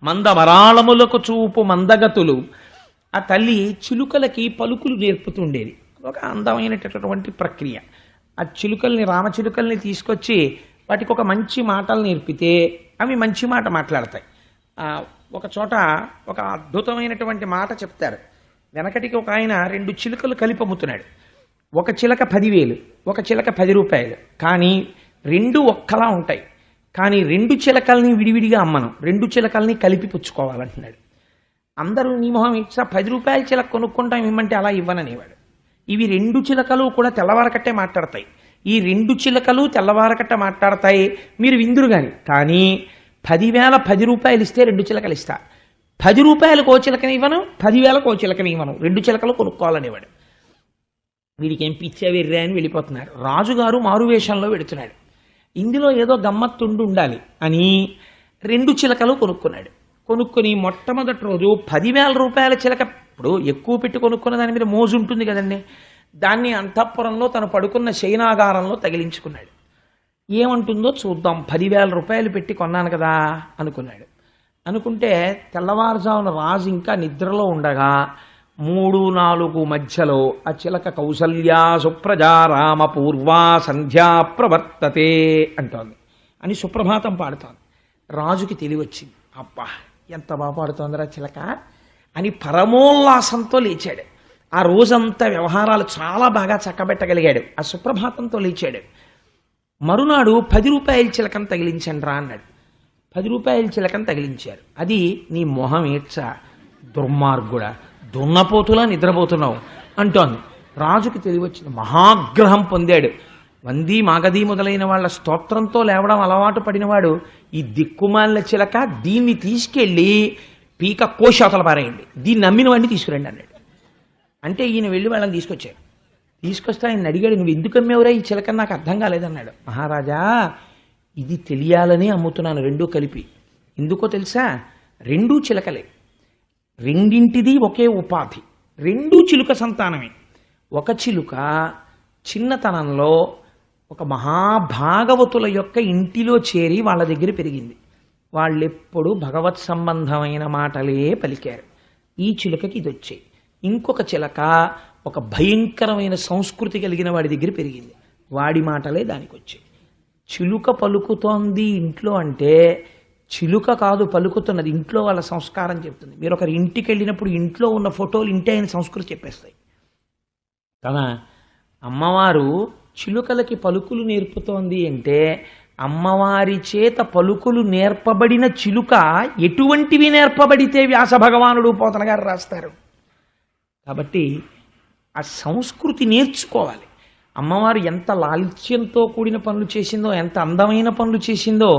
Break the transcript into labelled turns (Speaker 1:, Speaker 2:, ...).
Speaker 1: మందవరాళములకు చూపు మందగతులు. ఆ తల్లి చిలుకలకి పలుకులు నేర్పుతుండేది. ఒక అందమైనటువంటి ప్రక్రియ. ఆ చిలుకల్ని, రామచిలుకల్ని తీసుకొచ్చి వాటికి ఒక మంచి మాటలు నేర్పితే అవి మంచి మాట మాట్లాడతాయి. ఒక చోట ఒక అద్భుతమైనటువంటి మాట చెప్తారు. వెనకటికి ఒక ఆయన 2 చిలుకలు కలిపి అమ్ముతున్నాడు. ఒక చిలక 10,000, ఒక చిలక 10 రూపాయలు. కానీ 2 ఒక్కలా ఉంటాయి. కానీ 2 చిలకల్ని విడివిడిగా అమ్మను, 2 చిలకల్ని కలిపి పుచ్చుకోవాలంటున్నాడు. అందరూ నీ మొహం ఇచ్చా 10 రూపాయల చిలక కొనుక్కుంటాం ఇవ్వమంటే అలా ఇవ్వననేవాడు. ఇవి 2 చిలకలు కూడా తెల్లవారకట్టే మాట్లాడతాయి. ఈ 2 చిలకలు తెల్లవారకట్ట మాట్లాడతాయి, మీరు విందురు కానీ 10,000 10 రూపాయలు ఇస్తే 2 చిలకలు ఇస్తా, 10 రూపాయలకు ఓ చిలకని ఇవ్వను, 10,000కు ఓ చిలకని ఇవ్వను, 2 చిలకలు కొనుక్కోవాలనేవాడు. వీడికి ఏం పిచ్చా వెర్రే అని వెళ్ళిపోతున్నారు. రాజుగారు మారువేషంలో పెడుతున్నాడు. ఇందులో ఏదో గమ్మత్తుండి ఉండాలి అని 2 చిలకలు కొనుక్కున్నాడు. కొనుక్కొని మొట్టమొదటి రోజు 10,000 రూపాయల చిలక, ఇప్పుడు ఎక్కువ పెట్టి కొనుక్కున్న దాని మీద మోజు ఉంటుంది కదండి, దాన్ని అంతఃపురంలో తను పడుకున్న శయనాగారంలో తగిలించుకున్నాడు. ఏమంటుందో చూద్దాం, 10,000 రూపాయలు పెట్టి కొన్నాను కదా అనుకున్నాడు. అనుకుంటే తెల్లవారుజామున రాజు ఇంకా నిద్రలో ఉండగా 3-4 మధ్యలో ఆ చిలక కౌసల్యా సుప్రజా రామ పూర్వా సంధ్యా ప్రవర్తతే అంటోంది అని సుప్రభాతం పాడుతోంది. రాజుకి తెలివచ్చింది. అబ్బా ఎంత బాగా పాడుతోందిరా చిలక అని పరమోల్లాసంతో లేచాడు. ఆ రోజంతా వ్యవహారాలు చాలా బాగా చక్కబెట్టగలిగాడు. ఆ సుప్రభాతంతో లేచాడు. మరునాడు 10 రూపాయల చిలకను తగిలించండి రా అన్నాడు. 10 రూపాయల చిలకను తగిలించారు. అది నీ మొహం ఏడ్చా దుర్మార్గుడా, దున్నపోతులా నిద్రపోతున్నావు అంటోంది. రాజుకి తెలివచ్చింది. మహాగ్రహం పొందాడు. వంది మాగధి మొదలైన వాళ్ళ స్తోత్రంతో లేవడం అలవాటు పడినవాడు ఈ దిక్కుమాలిన చిలక, దీన్ని తీసుకెళ్ళి పీక కోశాతల పారేయండి, దీన్ని నమ్మిన వాడిని తీసుకురండి అన్నాడు. అంటే ఈయన వెళ్ళి వాళ్ళని తీసుకొచ్చారు. తీసుకొస్తే ఆయన అడిగాడు, నువ్వు ఎందుకు అమ్మేవరా ఈ చిలకని, నాకు అర్థం కాలేదన్నాడు. మహారాజా ఇది తెలియాలని అమ్ముతున్నాను 2 కలిపి. ఎందుకో తెలుసా, 2 చిలకలే, రెండింటిది ఒకే ఉపాధి, 2 చిలుక సంతానమే. ఒక చిలుక చిన్నతనంలో ఒక మహాభాగవతుల యొక్క ఇంటిలో చేరి వాళ్ళ దగ్గర పెరిగింది. వాళ్ళెప్పుడు భగవత్ సంబంధమైన మాటలే పలికారు. ఈ చిలుకకి ఇది వచ్చాయి. ఇంకొక చిలక ఒక భయంకరమైన సంస్కృతి కలిగిన వాడి దగ్గర పెరిగింది. వాడి మాటలే దానికి వచ్చాయి. చిలుక పలుకుతోంది ఇంట్లో అంటే చిలుక కాదు పలుకుతున్నది, ఇంట్లో వాళ్ళ సంస్కారం చెప్తుంది. మీరు ఒకరి ఇంటికి వెళ్ళినప్పుడు ఇంట్లో ఉన్న ఫోటోలు ఇంటి అయిన సంస్కృతి చెప్పేస్తాయి కదా. అమ్మవారు చిలుకలకి పలుకులు నేర్పుతోంది అంటే అమ్మవారి చేత పలుకులు నేర్పబడిన చిలుక ఎటువంటివి నేర్పబడితే వ్యాస భగవానుడు పోతన గారు రాస్తారు. కాబట్టి ఆ సంస్కృతి నేర్చుకోవాలి. అమ్మవారు ఎంత లాలిత్యంతో కూడిన పనులు చేసిందో, ఎంత అందమైన పనులు చేసిందో